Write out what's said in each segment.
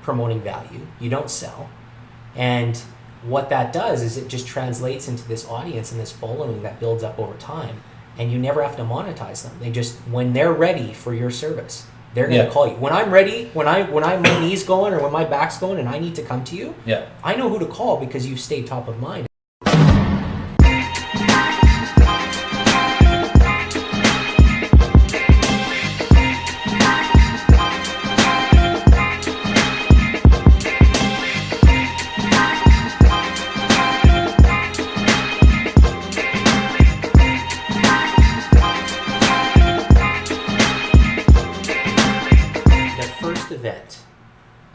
promoting value. You don't sell. And what that does is it just translates into this audience and this following that builds up over time. And you never have to monetize them. They just, when they're ready for your service, they're going to call you. When I'm ready, when my knee's going or when my back's going and I need to come to you, I know who to call because you stay top of mind.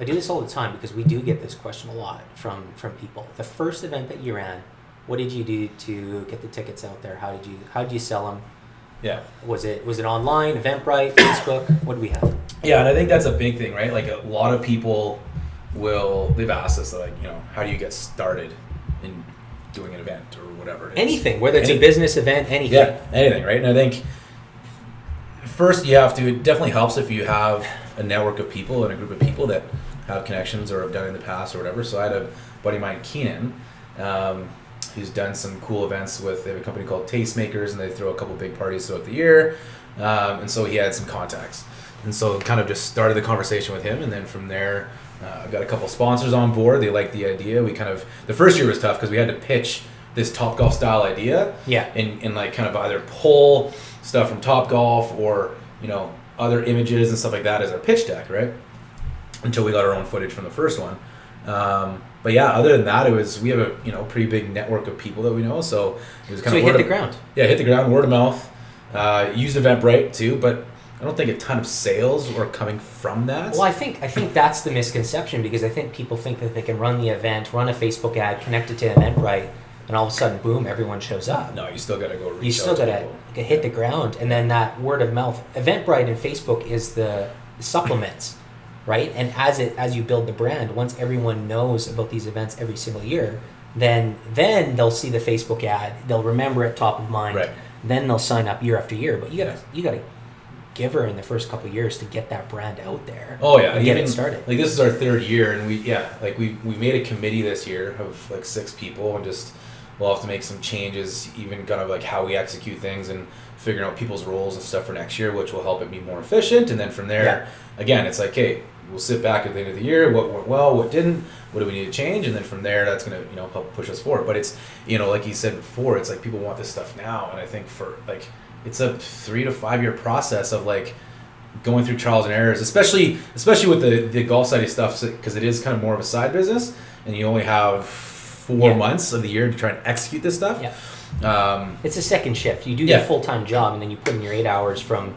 I do this all the time because we do get this question a lot from people. The first event that you ran, what did you do to get the tickets out there? How did you sell them? Yeah. Was it online, Eventbrite, Facebook? What do we have? Yeah, and I think that's a big thing, right? Like a lot of people they've asked us, like, how do you get started in doing an event or whatever it is? Anything, whether it's a business event, anything. Yeah, anything, right? And I think first it definitely helps if you have a network of people and a group of people that have connections or have done it in the past or whatever. So I had a buddy of mine, Keenan, who's done some cool events they have a company called Tastemakers, and they throw a couple big parties throughout the year. And so he had some contacts. And so kind of just started the conversation with him. And then from there, I got a couple sponsors on board. They liked the idea. The first year was tough because we had to pitch this Topgolf style idea. Yeah. And like kind of either pull stuff from Topgolf or, other images and stuff like that as our pitch deck, right? Until we got our own footage from the first one. But yeah, other than that, we have a pretty big network of people that we know. So it was kind of hit the ground. Yeah, hit the ground, word of mouth. Used Eventbrite too, but I don't think a ton of sales were coming from that. Well, I think that's the misconception, because I think people think that they can run the event, run a Facebook ad, connect it to Eventbrite, and all of a sudden, boom, everyone shows up. No, you still got to go reach out. You still got to hit the ground, and then that word of mouth. Eventbrite and Facebook is the supplements, right? And as you build the brand, once everyone knows about these events every single year, then they'll see the Facebook ad, they'll remember it top of mind. Right. Then they'll sign up year after year. But you gotta give her in the first couple of years to get that brand out there. Oh yeah, and get it started. Like this is our third year, and we made a committee this year of like 6 people, and just we'll have to make some changes, even kind of like how we execute things and figuring out people's roles and stuff for next year, which will help it be more efficient. And then from there, again, it's like, hey, we'll sit back at the end of the year, what went well, what didn't, what do we need to change, and then from there, that's going to help push us forward. But it's like you said before, it's like people want this stuff now, and I think for like it's a 3 to 5 year process of like going through trials and errors, especially with the golf side of stuff, because it is kind of more of a side business, and you only have 4 months of the year to try and execute this stuff. Yeah. It's a second shift. You do your full-time job, and then you put in your 8 hours from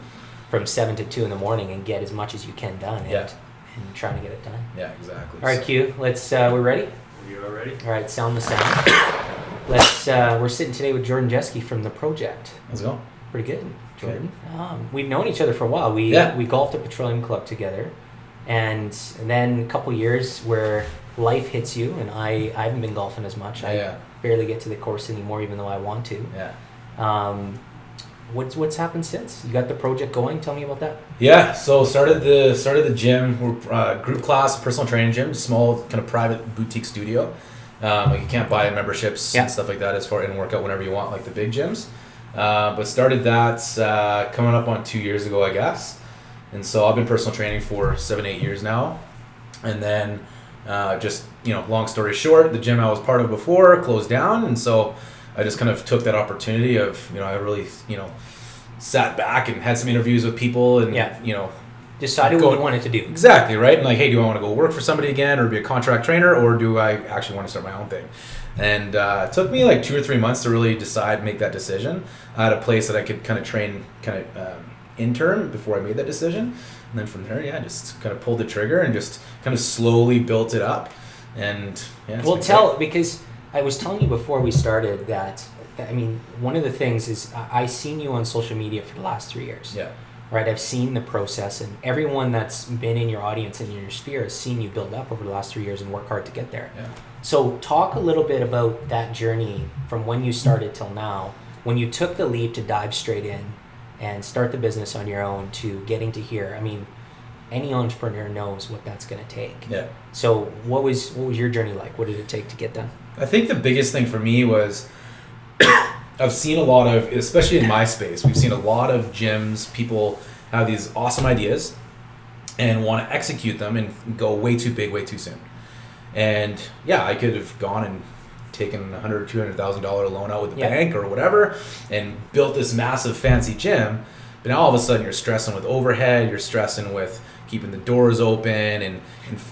7 to 2 in the morning and get as much as you can done. And trying to get it done. Yeah, exactly. All right, Q. We're ready? We are ready. All right, sound the sound. We're sitting today with Jordan Jeske from The Project. Let's go. Pretty good, Jordan. Okay. We've known each other for a while. We golfed at Petroleum Club together, and then a couple years where life hits you, and I haven't been golfing as much. I barely get to the course anymore, even though I want to. Yeah. What's happened since? You got the project going? Tell me about that. Yeah, so started the gym. We're group class, personal training gym, small kind of private boutique studio. Like you can't buy memberships and stuff like that as far and work out whenever you want, like the big gyms. But started that coming up on 2 years ago, I guess. And so I've been personal training for 7-8 years now. And then just long story short, the gym I was part of before closed down, and so I just kind of took that opportunity of, I really, sat back and had some interviews with people and, decided what you wanted to do. Exactly, right? And like, hey, do I want to go work for somebody again or be a contract trainer, or do I actually want to start my own thing? And it took me like 2 or 3 months to really make that decision. I had a place that I could kind of train, intern before I made that decision. And then from there, just kind of pulled the trigger and just kind of slowly built it up. And because I was telling you before we started that, one of the things is I've seen you on social media for the last 3 years. Yeah. Right, I've seen the process, and everyone that's been in your audience and in your sphere has seen you build up over the last 3 years and work hard to get there. Yeah. So talk a little bit about that journey from when you started till now, when you took the leap to dive straight in and start the business on your own to getting to here. any entrepreneur knows what that's going to take. Yeah. So what was your journey like? What did it take to get done? I think the biggest thing for me was I've seen a lot of, especially in my space, we've seen a lot of gyms, people have these awesome ideas and want to execute them and go way too big, way too soon. And yeah, I could have gone and taken $100,000, $200,000 loan out with the bank or whatever and built this massive fancy gym. But now all of a sudden you're stressing with overhead, you're stressing with keeping the doors open and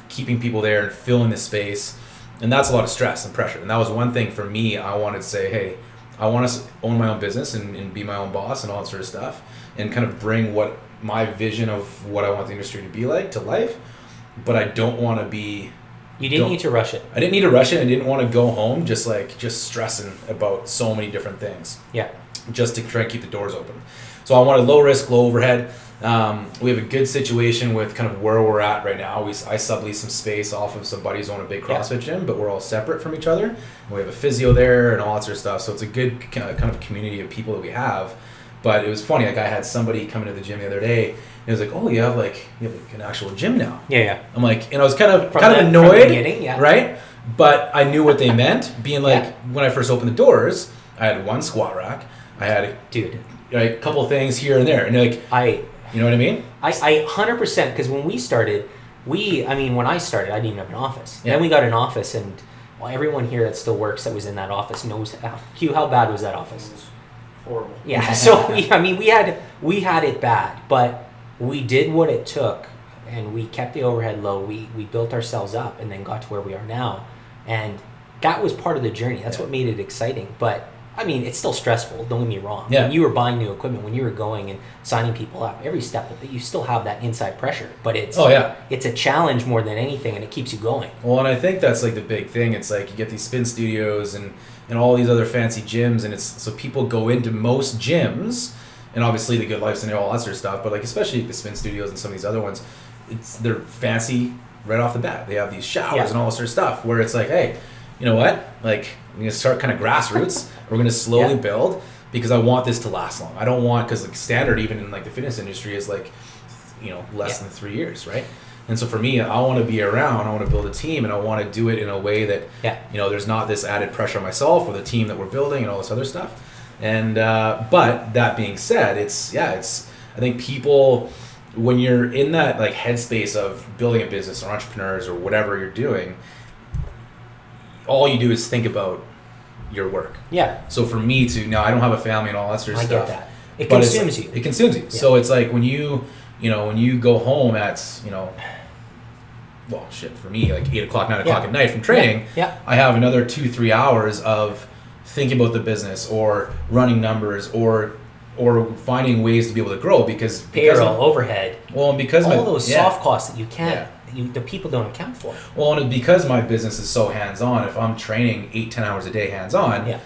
keeping people there and filling the space. And that's a lot of stress and pressure. And that was one thing for me. I wanted to say, hey, I want to own my own business and be my own boss and all that sort of stuff and kind of bring what my vision of what I want the industry to be like to life. But I don't want to be... You didn't need to rush it. I didn't need to rush it. I didn't want to go home just stressing about so many different things. Yeah. Just to try and keep the doors open. So I wanted low risk, low overhead. We have a good situation with kind of where we're at right now. I sublease some space off of some buddies who own a big CrossFit gym, but we're all separate from each other. And we have a physio there and all that sort of stuff. So it's a good kind of community of people that we have. But it was funny. Like I had somebody come into the gym the other day. And it was like, oh, you have an actual gym now. Yeah. I'm like, and I was kind of annoyed, right? But I knew what they meant. Being like, when I first opened the doors, I had one squat rack. I had a couple of things here and there, and you know what I mean? I 100%, because when we started, when I started, I didn't even have an office. Yeah. Then we got an office, and everyone here that still works that was in that office knows how bad was that office? It was horrible. Yeah, so we had it bad, but we did what it took, and we kept the overhead low. We built ourselves up, and then got to where we are now, and that was part of the journey. That's what made it exciting, but. It's still stressful, don't get me wrong. Yeah. When you were buying new equipment, when you were going and signing people up, every step of it, you still have that inside pressure. But it's a challenge more than anything, and it keeps you going. Well, and I think that's the big thing. It's you get these spin studios and all these other fancy gyms, and it's so people go into most gyms, and obviously the Good Life and all that sort of stuff, but especially the spin studios and some of these other ones, they're fancy right off the bat. They have these showers and all that sort of stuff where it's hey, you know what? I'm going to start kind of grassroots. We're going to slowly build because I want this to last long. I don't want, because standard even in the fitness industry is less than 3 years, right? And so for me, I want to be around, I want to build a team, and I want to do it in a way that, there's not this added pressure on myself or the team that we're building and all this other stuff. And, but that being said, I think people, when you're in that headspace of building a business or entrepreneurs or whatever you're doing, all you do is think about your work. Yeah. So for me now I don't have a family and all that sort of stuff. I get that. It consumes you. It consumes you. Yeah. So it's when you go home at, for me, 8 o'clock, 9 o'clock at night from training, I have another 2-3 hours of thinking about the business or running numbers or finding ways to be able to grow because payroll, overhead. Well, and because all those soft costs that you can't. The people don't account for. Well, and because my business is so hands-on, if I'm training 8-10 hours a day hands-on,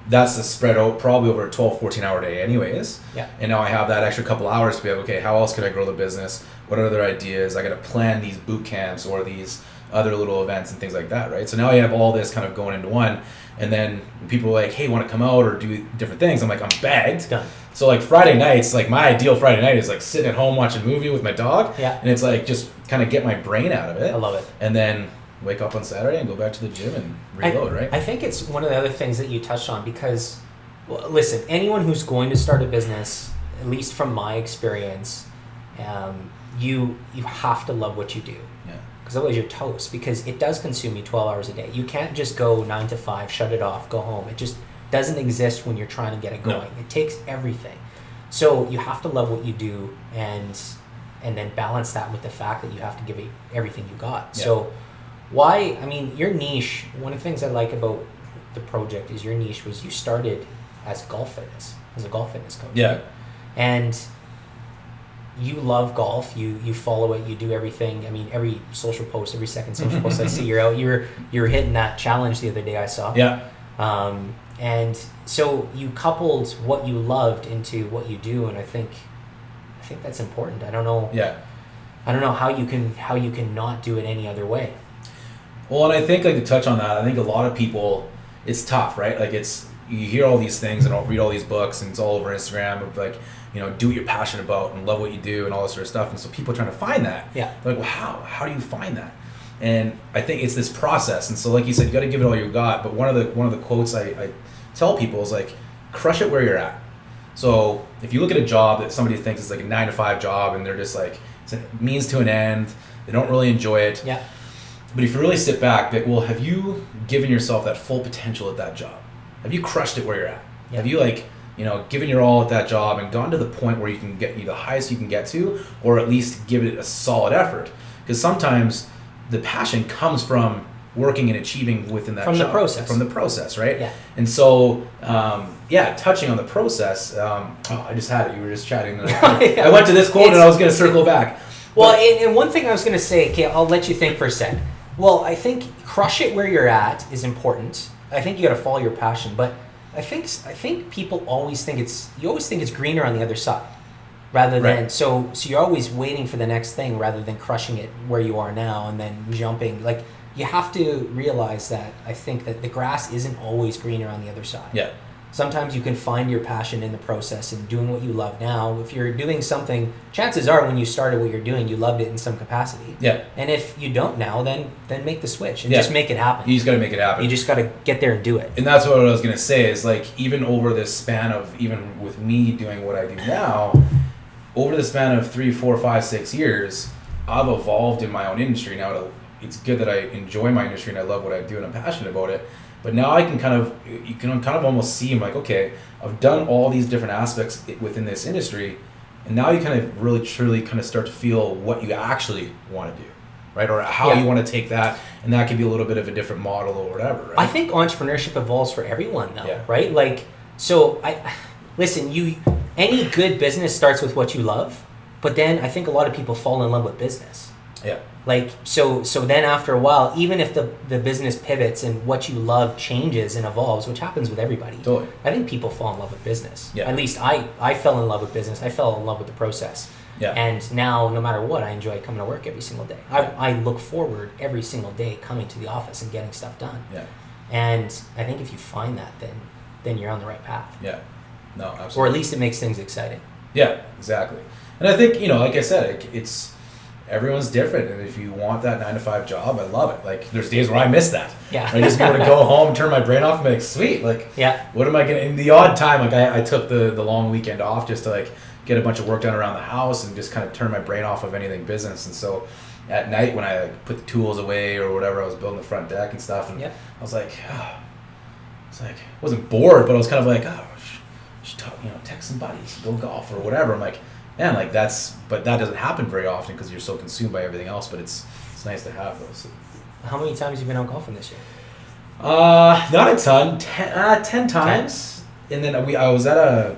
that's the spread out probably over a 12-14 hour day anyways. Yeah. And now I have that extra couple hours to be okay, how else can I grow the business? What are other ideas? I got to plan these boot camps or these other little events and things like that, right? So now I have all this kind of going into one, and then people are hey, want to come out or do different things? I'm I'm bagged. Done. So Friday nights, my ideal Friday night is sitting at home watching a movie with my dog. Yeah. And it's just kind of get my brain out of it. I love it. And then wake up on Saturday and go back to the gym and reload, right? I think it's one of the other things that you touched on because, listen, anyone who's going to start a business, at least from my experience, you have to love what you do. Yeah. Because otherwise you're toast, because it does consume you 12 hours a day. You can't just go 9 to 5, shut it off, go home. It just doesn't exist when you're trying to get it going. No. It takes everything. So you have to love what you do and then balance that with the fact that you have to give it everything you got. Yeah. So your niche, one of the things I like about the project is your niche was you started as a golf fitness coach. Yeah. Right? And you love golf, you follow it, you do everything. Every social post, every second social post I see, you're out, you're hitting that challenge the other day I saw. Yeah. And so you coupled what you loved into what you do, and I think that's important. I don't know how you can not do it any other way. Well, and I think to touch on that, I think a lot of people, it's tough, right? you hear all these things and I'll read all these books and it's all over Instagram of like, you know, do what you're passionate about and love what you do and all this sort of stuff. And so people are trying to find that. Yeah. They're like, well, how do you find that? And I think it's this process. And so like you said, you got to give it all you got. But one of the quotes I tell people is like, crush it where you're at. So if you look at a job that somebody thinks is like a 9-to-5 job and they're just like, it's a means to an end, they don't really enjoy it. Yeah. But if you really sit back, like, well, have you given yourself that full potential at that job? Have you crushed it where you're at? Yeah. Have you like, you know, given your all at that job and gone to the point where you can get the highest you can get to, or at least give it a solid effort? Because sometimes the passion comes from working and achieving within that from job. From the process, right? Yeah. And so, touching on the process, I just had it. You were just chatting. I went to this quote and I was going to circle back. Well, and one thing I was going to say, okay, I'll let you think for a sec. Well, I think crush it where you're at is important. I think you got to follow your passion, but I think people always think it's greener on the other side, rather than right. So you're always waiting for the next thing rather than crushing it where you are now and then jumping. Like you have to realize that I think that the grass isn't always greener on the other side. Yeah. Sometimes you can find your passion in the process and doing what you love now. If you're doing something, chances are when you started what you're doing, you loved it in some capacity. Yeah. And if you don't now, then make the switch and just make it happen. You just got to make it happen. You just got to get there and do it. And that's what I was going to say is like even over this span of even with me doing what I do now, over the span of 3, 4, 5, 6 years, I've evolved in my own industry. Now it's good that I enjoy my industry and I love what I do and I'm passionate about it. But now I can you can kind of almost see, I'm like, okay, I've done all these different aspects within this industry, and now you kind of really truly kind of start to feel what you actually want to do, right? Or how you want to take that, and that could be a little bit of a different model or whatever, right? I think entrepreneurship evolves for everyone though, right? Like, so listen, any good business starts with what you love, but then I think a lot of people fall in love with business. Yeah. Like, so then after a while, even if the business pivots and what you love changes and evolves, which happens with everybody, totally. I think people fall in love with business. Yeah. At least I fell in love with business. I fell in love with the process. Yeah. And now, no matter what, I enjoy coming to work every single day. I look forward every single day coming to the office and getting stuff done. Yeah. And I think if you find that, then you're on the right path. Yeah. No, absolutely. Or at least it makes things exciting. Yeah, exactly. And I think, like I said, it's everyone's different, and if you want that 9-to-5 job, I love it. Like there's days where I miss that. Yeah. I just want to go home, turn my brain off, and be like, sweet. Like, yeah. What am I gonna? In the odd time, like I took the long weekend off just to like get a bunch of work done around the house and just kind of turn my brain off of anything business. And so at night when I like put the tools away or whatever, I was building the front deck and stuff, and I was like, I wasn't bored, but I was kind of like, I should talk, text some buddies, go golf or whatever. I'm like, man, like but that doesn't happen very often because you're so consumed by everything else. But it's nice to have those. How many times have you been out golfing this year? Not a ton. 10 times. 10? And then I was at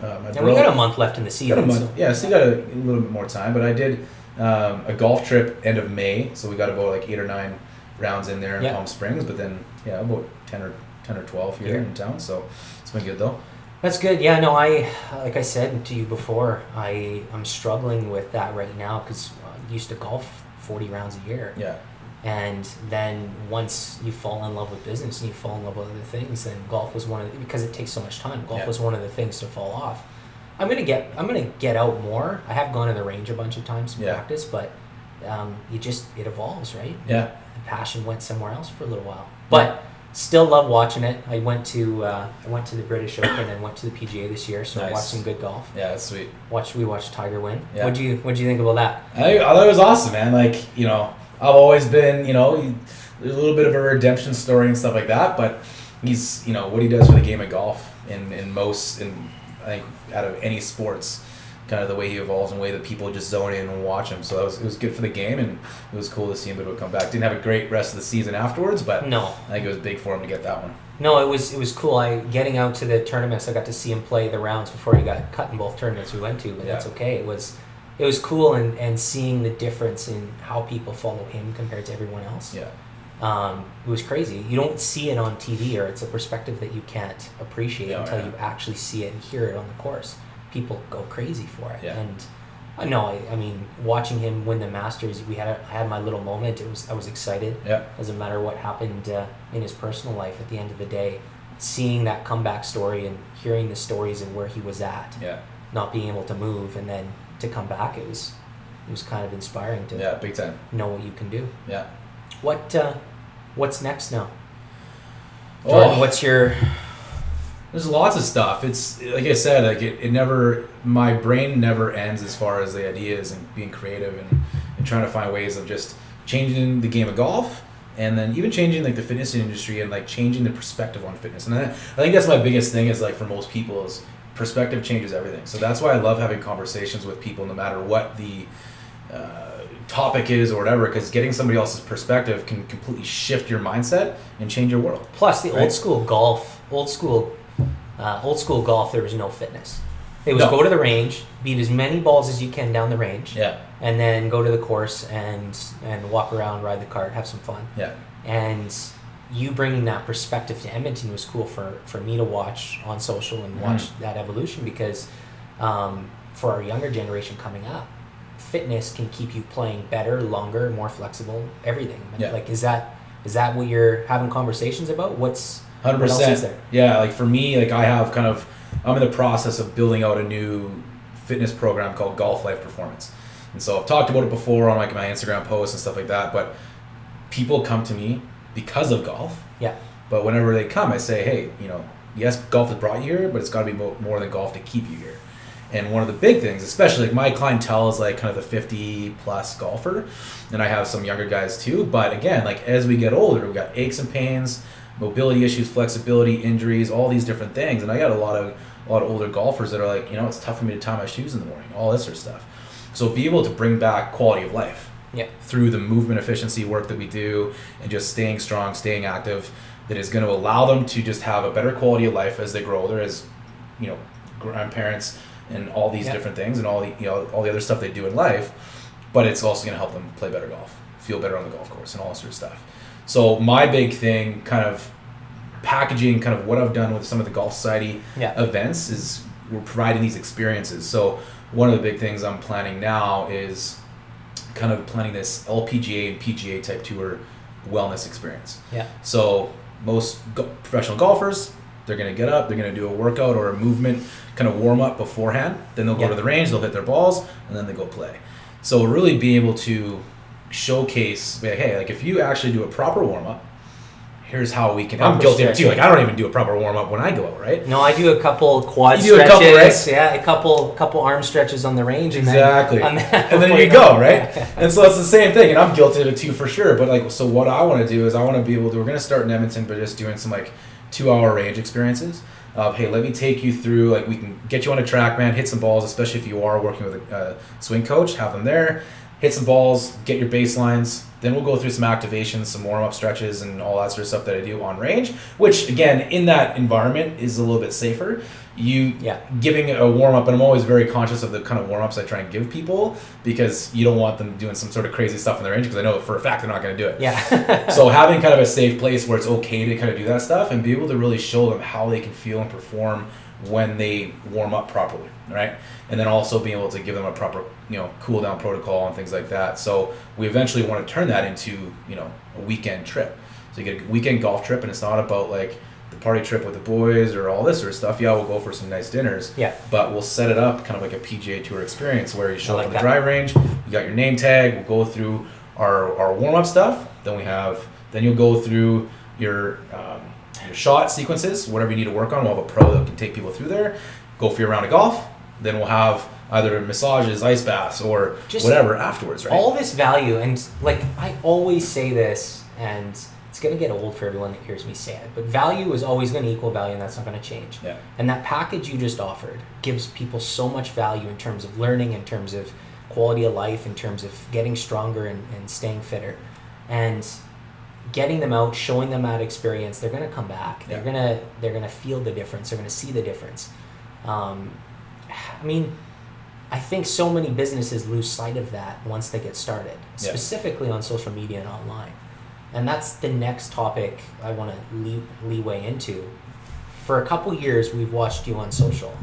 and we got a month left in the season. So you got a little bit more time. But I did a golf trip end of May, so we got about like 8 or 9 rounds in there in Palm Springs. But then about 10 or 12 here in town. So it's been good though. That's good. Yeah, no, like I said to you before, I'm struggling with that right now because I used to golf 40 rounds a year. Yeah. And then once you fall in love with business and you fall in love with other things, then golf was because it takes so much time. Golf was one of the things to fall off. I'm gonna get out more. I have gone to the range a bunch of times to practice, but it evolves, right? Yeah. The passion went somewhere else for a little while, but. Still love watching it. I went to the British Open and went to the PGA this year, so I watched some good golf. Yeah, that's sweet. We watched Tiger win. Yeah. What'd you think about that? I thought it was awesome, man. Like, I've always been, there's a little bit of a redemption story and stuff like that, but he's, what he does for the game of golf in I think out of any sports, kind of the way he evolves and the way that people just zone in and watch him. So it was good for the game, and it was cool to see him be able to come back. Didn't have a great rest of the season afterwards, but no, I think it was big for him to get that one. No, it was cool. Getting out to the tournaments, I got to see him play the rounds before he got cut in both tournaments we went to, but that's okay. It was cool and seeing the difference in how people follow him compared to everyone else. Yeah. It was crazy. You don't see it on TV, or it's a perspective that you can't appreciate until you actually see it and hear it on the course. People go crazy for it. Yeah. And I mean, watching him win the Masters, I had my little moment. I was excited. Yeah. Doesn't matter what happened in his personal life. At the end of the day, seeing that comeback story and hearing the stories and where he was at, Yeah. not being able to move, and then to come back, it was kind of inspiring to Big time. know what you can do. Yeah. What's next now? Jordan, what's your... There's lots of stuff. It's like I said, like it never, my brain never ends as far as the ideas and being creative and trying to find ways of just changing the game of golf, and then even changing like the fitness industry and like changing the perspective on fitness. And I think that's my biggest thing is like for most people is perspective changes everything. So that's why I love having conversations with people no matter what the topic is or whatever, because getting somebody else's perspective can completely shift your mindset and change your world. Plus the old school golf, there was no fitness. It was go to the range, beat as many balls as you can down the range, and then go to the course and walk around, ride the cart, have some fun. Yeah. And you bringing that perspective to Edmonton was cool for me to watch on social and watch that evolution, because for our younger generation coming up, fitness can keep you playing better, longer, more flexible, everything. Yeah. Like, is that what you're having conversations about? 100%. What else is there? Yeah, like for me, like I'm in the process of building out a new fitness program called Golf Life Performance. And so I've talked about it before on like my Instagram posts and stuff like that, but people come to me because of golf. Yeah. But whenever they come, I say, hey, yes, golf has brought you here, but it's got to be more than golf to keep you here. And one of the big things, especially like my clientele is like kind of the 50 plus golfer, and I have some younger guys too. But again, like as we get older, we've got aches and pains, mobility issues, flexibility, injuries, all these different things. And I got a lot of older golfers that are like, it's tough for me to tie my shoes in the morning, all this sort of stuff. So be able to bring back quality of life through the movement efficiency work that we do and just staying strong, staying active, that is going to allow them to just have a better quality of life as they grow older, as grandparents and all these different things and all the other stuff they do in life. But it's also going to help them play better golf, feel better on the golf course, and all that sort of stuff. So my big thing, kind of packaging kind of what I've done with some of the Golf Society events, is we're providing these experiences. So one of the big things I'm planning now is kind of planning this LPGA and PGA type tour wellness experience. Yeah. So most professional golfers, they're going to get up, they're going to do a workout or a movement kind of warm up beforehand. Then they'll go to the range, they'll hit their balls, and then they go play. So really being able to showcase, hey, like if you actually do a proper warm up, here's how we can. I'm guilty of it too. Like I don't even do a proper warm up when I go out, right? No, I do a couple quad stretches. You do a couple, right? Yeah, a couple arm stretches on the range. Exactly. And then you go, right? And so it's the same thing, and I'm guilty of it too for sure. But like, so what I want to do is I want to be able to. We're going to start in Edmonton, but just doing some like 2-hour range experiences. Hey, let me take you through. Like we can get you on a track, man. Hit some balls, especially if you are working with a swing coach. Have them there. Hit some balls, get your baselines. Then we'll go through some activations, some warm-up stretches, and all that sort of stuff that I do on range, which, again, in that environment is a little bit safer. Giving a warm-up, and I'm always very conscious of the kind of warm-ups I try and give people, because you don't want them doing some sort of crazy stuff in the range, because I know for a fact they're not going to do it. Yeah. So having kind of a safe place where it's okay to kind of do that stuff and be able to really show them how they can feel and perform when they warm up properly, right? And then also being able to give them a proper, cool down protocol and things like that. So we eventually want to turn that into, a weekend trip. So you get a weekend golf trip, and it's not about like the party trip with the boys or all this sort of stuff. Yeah, we'll go for some nice dinners. Yeah. But we'll set it up kind of like a PGA Tour experience where you show up on the drive range, you got your name tag, we'll go through our warm-up stuff. Then you'll go through your shot sequences, whatever you need to work on. We'll have a pro that can take people through there. Go for your round of golf. Then we'll have either massages, ice baths, or just whatever afterwards, right? All this value, and like I always say this, and it's going to get old for everyone that hears me say it, but value is always going to equal value, and that's not going to change. Yeah. And that package you just offered gives people so much value in terms of learning, in terms of quality of life, in terms of getting stronger and staying fitter. And getting them out, showing them that experience, they're going to come back. Yeah. They're going to feel the difference. They're going to see the difference. I think so many businesses lose sight of that once they get started, specifically on social media and online. And that's the next topic I want to leeway into. For a couple years, we've watched you on social,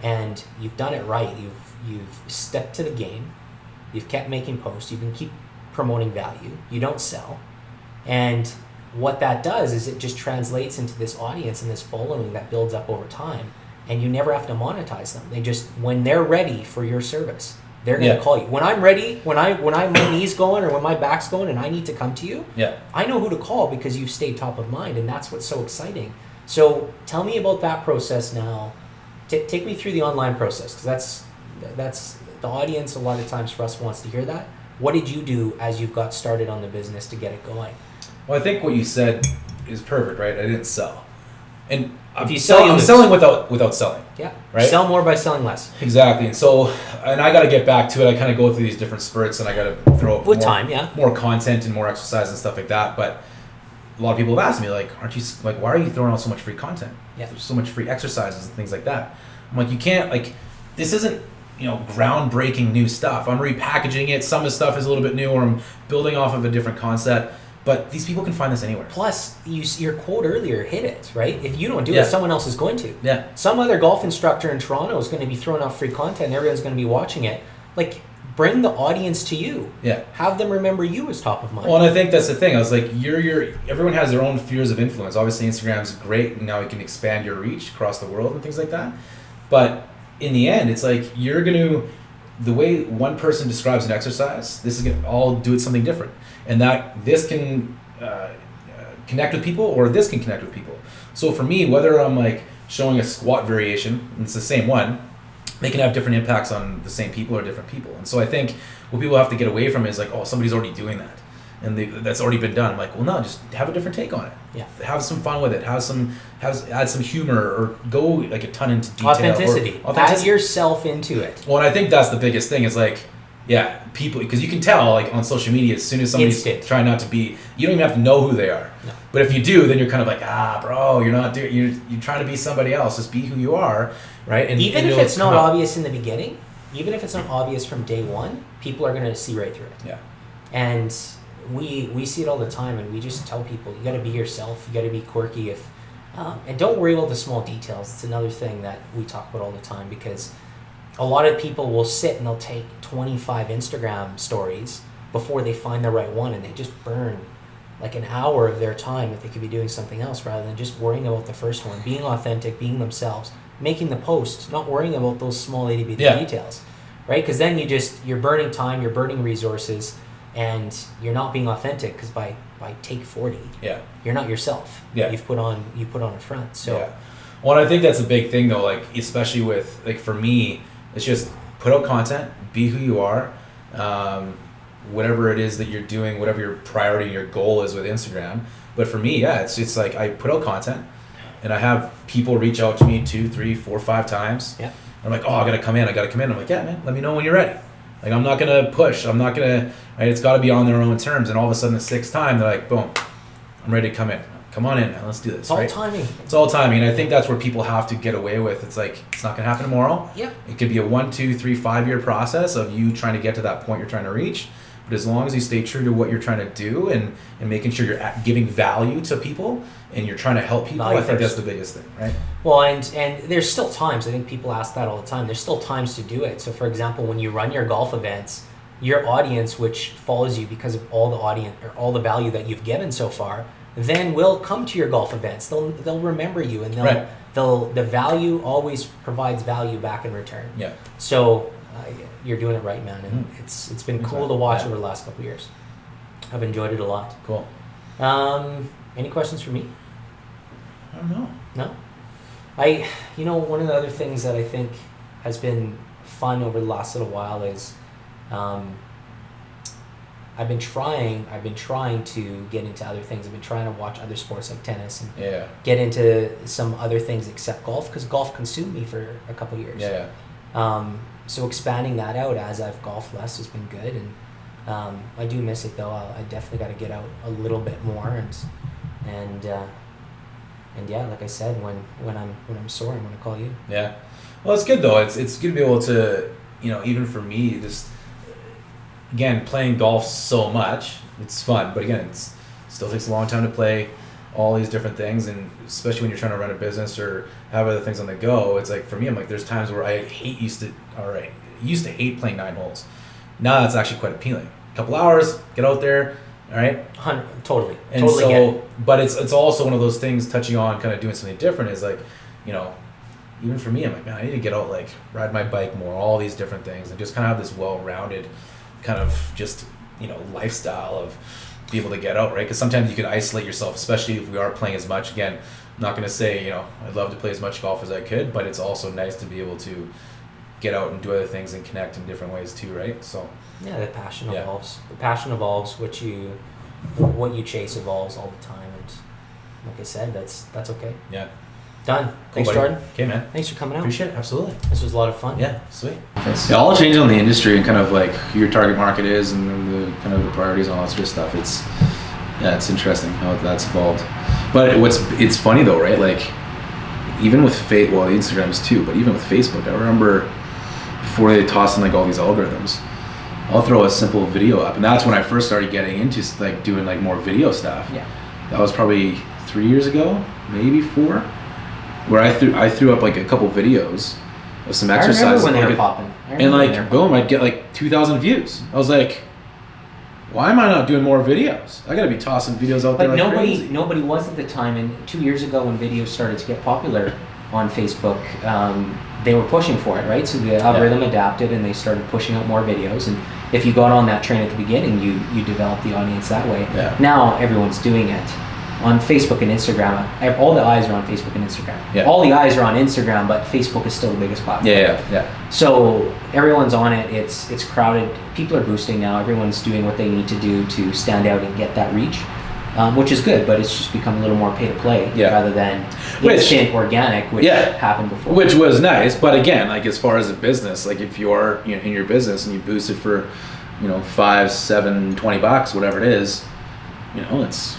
and you've done it right. You've stepped to the game. You've kept making posts. You can keep promoting value. You don't sell. And what that does is it just translates into this audience and this following that builds up over time, and you never have to monetize them. They just, when they're ready for your service, they're going to call you. When I'm ready, when my knee's going or when my back's going and I need to come to you, I know who to call because you've stayed top of mind, and that's what's so exciting. So tell me about that process now. Take me through the online process, because that's the audience a lot of times for us wants to hear that. What did you do as you've got started on the business to get it going? Well, I think what you said is perfect, right? I didn't sell. And I'm selling without selling. Yeah. Right? Sell more by selling less. Exactly. And so, and I got to get back to it. I kind of go through these different spurts, and I got to throw up more content and more exercise and stuff like that. But a lot of people have asked me, like, why are you throwing out so much free content? Yeah. There's so much free exercises and things like that. I'm like, you can't, like, this isn't, groundbreaking new stuff. I'm repackaging it. Some of the stuff is a little bit new, or I'm building off of a different concept. But these people can find this anywhere. Plus, your quote earlier hit it, right? If you don't do it, someone else is going to. Yeah. Some other golf instructor in Toronto is going to be throwing out free content, and everyone's going to be watching it. Like, bring the audience to you. Yeah. Have them remember you as top of mind. Well, and I think that's the thing. I was like, everyone has their own spheres of influence. Obviously, Instagram's great, and now you can expand your reach across the world and things like that. But in the end, it's like the way one person describes an exercise, this is going to all do it something different. And that this can connect with people, or this can connect with people. So for me, whether I'm like showing a squat variation, and it's the same one, they can have different impacts on the same people or different people. And so I think what people have to get away from is like, oh, somebody's already doing that, and that's already been done. I'm like, well, no, just have a different take on it. Yeah. Have some fun with it. Add some humor, or go like a ton into detail. Authenticity. Add yourself into it. Well, and I think that's the biggest thing is like, people, because you can tell like on social media as soon as somebody's trying not to be, you don't even have to know who they are. No. But if you do, then you're kind of like, bro, you're not doing, you're trying to be somebody else. Just be who you are, right? And even if it's not obvious in the beginning, even if it's not obvious from day one, people are going to see right through it. Yeah. And we see it all the time, and we just tell people, you got to be yourself. You got to be quirky. And don't worry about the small details. It's another thing that we talk about all the time, because a lot of people will sit and they'll take 25 Instagram stories before they find the right one, and they just burn like an hour of their time that they could be doing something else, rather than just worrying about the first one, being authentic, being themselves, making the post, not worrying about those small itty-bitty details, right? Because then you're burning time, you're burning resources, and you're not being authentic, because by take 40, you're not yourself. You've put on a front. So well, I think that's a big thing though, like especially with, like, for me, it's just put out content, be who you are, whatever it is that you're doing, whatever your priority and your goal is with Instagram. But for me, it's like I put out content, and I have people reach out to me 2, 3, 4, 5 times. Yeah. I'm like, I gotta come in. I'm like, yeah, man, let me know when you're ready. Like, I'm not gonna push. I'm not gonna. Right? It's got to be on their own terms. And all of a sudden, the 6th time, they're like, boom, I'm ready to come in. Come on in, man. Let's do this. It's all timing. It's all timing. And I think that's where people have to get away with. It's like, it's not going to happen tomorrow. Yeah. It could be a 1, 2, 3, 5 year process of you trying to get to that point you're trying to reach. But as long as you stay true to what you're trying to do, and making sure you're giving value to people, and you're trying to help people, I think that's the biggest thing, right? Well, and there's still times. I think people ask that all the time. There's still times to do it. So, for example, when you run your golf events, your audience, which follows you because of all the value that you've given so far, then will come to your golf events. They'll remember you, and the value always provides value back in return. Yeah. So you're doing it right, man, and it's been cool to watch over the last couple of years. I've enjoyed it a lot. Cool. Any questions for me? I don't know. No. One of the other things that I think has been fun over the last little while is, I've been trying to get into other things. I've been trying to watch other sports like tennis, and get into some other things except golf, because golf consumed me for a couple of years. So expanding that out as I've golfed less has been good, and I do miss it though. I definitely got to get out a little bit more, and yeah, like I said, when I'm sore, I'm gonna call you. Yeah, well, it's good though. It's good to be able to, even for me, just again, playing golf so much, it's fun, but again, it still takes a long time to play all these different things, and especially when you're trying to run a business or have other things on the go, it's like, for me, I'm like, there's times where I used to hate playing 9 holes. Now that's actually quite appealing. A couple hours, get out there, All right. Totally. And totally get it. but it's also one of those things touching on kind of doing something different is like, you know, even for me, I'm like, man, I need to get out, like ride my bike more, all these different things, and just kind of have this well-rounded kind of just, you know, lifestyle of be able to get out, right? Because sometimes you can isolate yourself, especially if we are playing as much. Again, I'm not going to say, you know, I'd love to play as much golf as I could, but it's also nice to be able to get out and do other things and connect in different ways too, right? So yeah, the passion evolves. The passion evolves. What you chase evolves all the time, and like I said, that's okay. Yeah. Done. Cool, Thanks, buddy. Jordan. Okay, man. Thanks for coming out. Appreciate it. Absolutely. This was a lot of fun. Yeah, sweet. Yeah, all the changes on the industry and kind of like who your target market is and the kind of the priorities and all that sort of stuff. It's interesting how that's evolved. But it's funny though, right? Like even with Instagrams too, but even with Facebook, I remember before they tossed in like all these algorithms, I'll throw a simple video up, and that's when I first started getting into like doing like more video stuff. Yeah. That was probably 3 years ago, maybe 4, where I threw up like a couple videos of some exercises. I remember when they were popping. And like boom, I'd get like 2,000 views. I was like, why am I not doing more videos? I gotta be tossing videos out there like crazy. Nobody was at the time, and 2 years ago when videos started to get popular on Facebook, they were pushing for it, right? So the algorithm adapted and they started pushing out more videos, and if you got on that train at the beginning, you developed the audience that way. Yeah. Now everyone's doing it on Facebook and Instagram. All the eyes are on Facebook and Instagram. Yeah. All the eyes are on Instagram, but Facebook is still the biggest platform. Yeah. So everyone's on it. It's crowded. People are boosting now. Everyone's doing what they need to do to stand out and get that reach, which is good. But it's just become a little more pay to play rather than instant organic, which happened before. Which was nice, but again, like as far as a business, like if you are in your business and you boost it for, $5, $7, $20, whatever it is, it's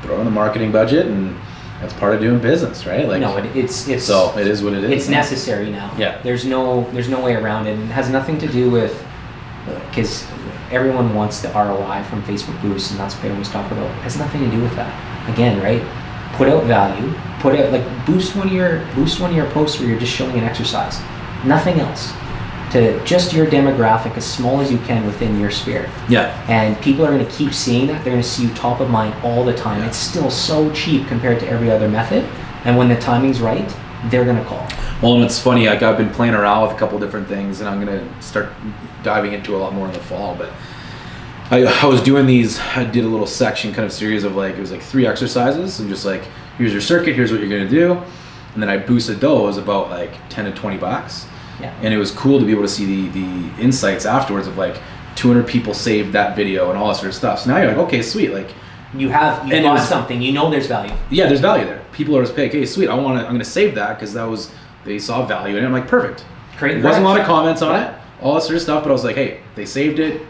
throw in the marketing budget, and that's part of doing business, right? Like no, it's so it is what it is. It's necessary now. Yeah. There's no way around it. And it has nothing to do with because everyone wants the ROI from Facebook boosts, and that's what they always talk about. It has nothing to do with that. Again, right? Put out value. Boost one of your posts where you're just showing an exercise. Nothing else. To just your demographic as small as you can within your sphere. Yeah. And people are going to keep seeing that. They're going to see you top of mind all the time. Yeah. It's still so cheap compared to every other method. And when the timing's right, they're going to call. Well, and it's funny, like I've been playing around with a couple different things, and I'm going to start diving into a lot more in the fall. But I was doing these, I did a little section kind of series of it was 3 exercises, and just like, here's your circuit, here's what you're going to do. And then I boosted those about $10 to $20. Yeah. And it was cool to be able to see the insights afterwards of 200 people saved that video and all that sort of stuff. So now you're like, okay, sweet. You got something, there's value. Yeah, there's value there. People are just like, hey, sweet, I'm going to save that because they saw value in it. I'm like, perfect. There wasn't a lot of comments on it, all that sort of stuff, but I was like, hey, they saved it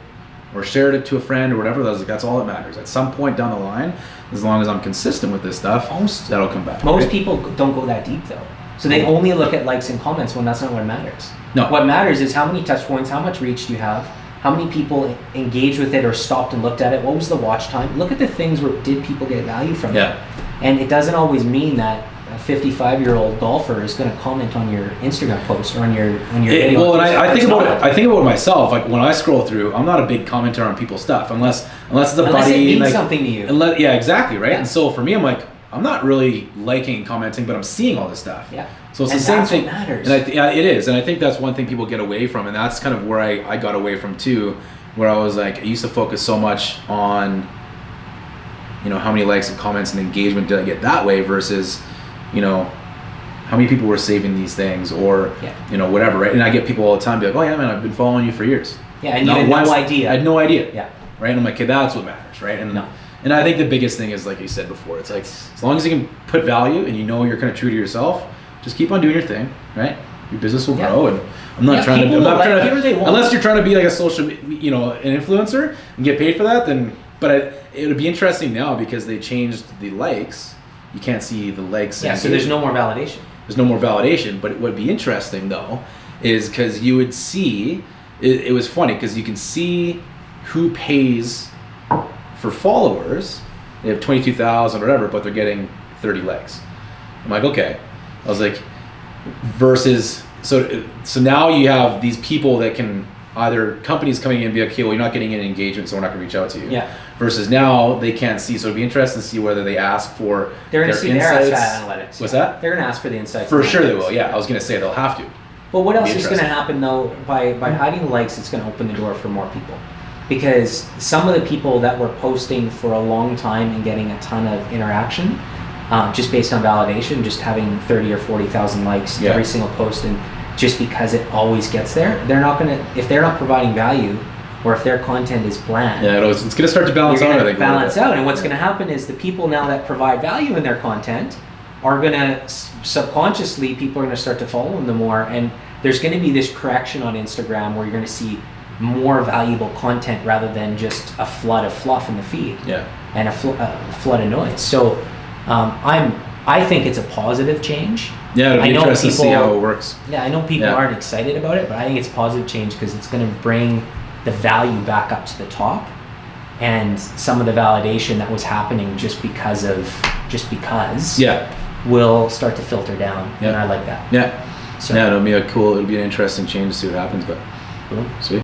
or shared it to a friend or whatever. I was like, that's all that matters. At some point down the line, as long as I'm consistent with this stuff, that'll come back. Most people don't go that deep though. So they only look at likes and comments when that's not what matters. No. What matters is how many touch points, how much reach do you have, how many people engaged with it or stopped and looked at it, what was the watch time. Look at the things where did people get value from it. And it doesn't always mean that a 55-year-old golfer is going to comment on your Instagram post or on your video. Well, and I think about it myself. Like when I scroll through, I'm not a big commenter on people's stuff unless it's a buddy. Unless it means something to you. Yeah, exactly, right? Yeah. And so for me, I'm like, I'm not really liking and commenting, but I'm seeing all this stuff. Yeah. So it's the same thing. What matters. And it is. And I think that's one thing people get away from. And that's kind of where I got away from too, where I was like, I used to focus so much on, how many likes and comments and engagement did I get that way versus, how many people were saving these things or, whatever, right? And I get people all the time be like, oh yeah, man, I've been following you for years. Yeah, and you had no idea. I had no idea. Yeah. Right? And I'm like, okay, that's what matters, right? And I think the biggest thing is, like you said before, it's like, as long as you can put value and you're kind of true to yourself, just keep on doing your thing, right? Your business will grow, and I'm not trying to, unless you're trying to be like a social, an influencer and get paid for that, then, but it would be interesting now because they changed the likes. You can't see the likes. Yeah, so there's no more validation. There's no more validation, but it would be interesting though, is because you would see, it was funny because you can see who pays for followers. They have 22,000 or whatever, but they're getting 30 likes. I'm like, okay. I was like, versus, so now you have these people that can either companies coming in and be like, okay, well, you're not getting any engagement, so we're not going to reach out to you. Yeah. versus now they can't see. So it'd be interesting to see whether they ask for They're going to see their insights. analytics. What's that? They're going to ask for the insights. For sure they will. Yeah, I was going to say they'll have to. Well, what else is going to happen though? By hiding the likes, it's going to open the door for more people. Because some of the people that were posting for a long time and getting a ton of interaction, just based on validation, just having 30 or 40,000 likes every single post, and just because it always gets there, they're not going to, if they're not providing value, or if their content is bland, it's going to start to balance out. I think balance out, and what's going to happen is the people now that provide value in their content are going to subconsciously, people are going to start to follow them more, and there's going to be this correction on Instagram where you're going to see more valuable content rather than just a flood of fluff in the feed and a flood of noise. So I think it's a positive change. Yeah, it'll be interesting to see how it works. Yeah, I know people aren't excited about it, but I think it's a positive change because it's going to bring the value back up to the top, and some of the validation that was happening just because will start to filter down, and I like that. So it'll be an interesting change to see what happens, but sweet.